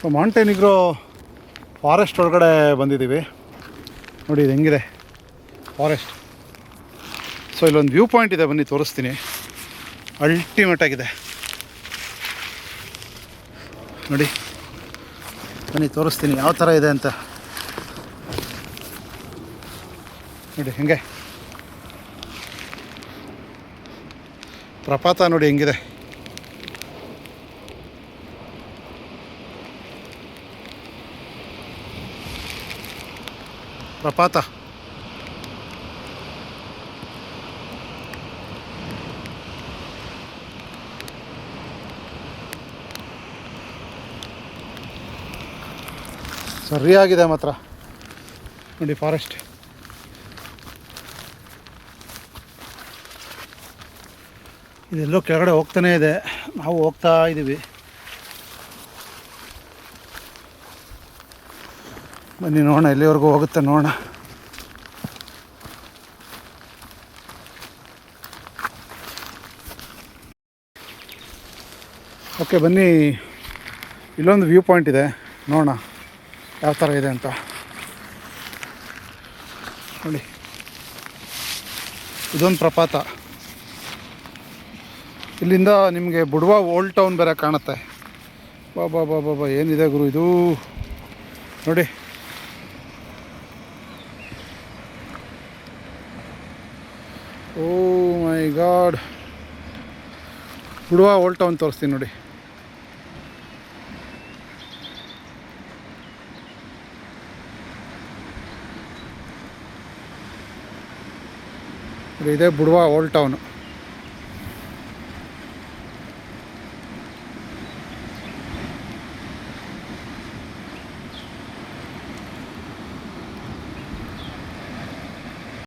So ಮಾಂಟೆನಿಗ್ರೋ forest ಒಳಗಡೆ ಬಂದಿದ್ದೀವಿ. ನೋಡಿ ಇದು ಹೆಂಗಿದೆ ಫಾರೆಸ್ಟ್. ಸೊ ಇಲ್ಲೊಂದು ವ್ಯೂ ಪಾಯಿಂಟ್ ಇದೆ, ಬನ್ನಿ ತೋರಿಸ್ತೀನಿ. ಅಲ್ಟಿಮೇಟ್ ಆಗಿದೆ ನೋಡಿ, ಬನ್ನಿ ತೋರಿಸ್ತೀನಿ ಯಾವ ಥರ ಇದೆ ಅಂತ. ನೋಡಿ ಹೆಂಗೆ ಪ್ರಪಾತ ನೋಡಿ ಹೆಂಗಿದೆ. ಪ್ರಪಾತ ಸರಿಯಾಗಿದೆ ಮಾತ್ರ ನೋಡಿ ಫಾರೆಸ್ಟ್. ಇದೆಲ್ಲೋ ಕೆಳಗಡೆ ಹೋಗ್ತಾನೇ ಇದೆ, ನಾವು ಹೋಗ್ತಾ ಇದ್ದೀವಿ. ಬನ್ನಿ ನೋಡೋಣ ಎಲ್ಲಿವರೆಗೂ ಹೋಗುತ್ತೆ ನೋಡೋಣ. ಓಕೆ ಬನ್ನಿ, ಇಲ್ಲೊಂದು ವ್ಯೂ ಪಾಯಿಂಟ್ ಇದೆ, ನೋಡೋಣ ಯಾವ ಥರ ಇದೆ ಅಂತ. ನೋಡಿ ಇದೊಂದು ಪ್ರಪಾತ. ಇಲ್ಲಿಂದ ನಿಮಗೆ ಬುಡ್ವಾ ಓಲ್ಡ್ ಟೌನ್ ಬೇರೆ ಕಾಣುತ್ತೆ. ಬಾಬಾ ಬಾಬಾ ಬಾಬಾ ಏನಿದೆ ಗುರು ಇದು ನೋಡಿ. ಓ ಮೈ ಗಾಡ್, ಬುಡ್ವಾ ಓಲ್ಡ್ ಟೌನ್ ತೋರಿಸ್ತೀನಿ ನೋಡಿ. ಇದೇ ಬುಡ್ವಾ ಓಲ್ಡ್ ಟೌನು.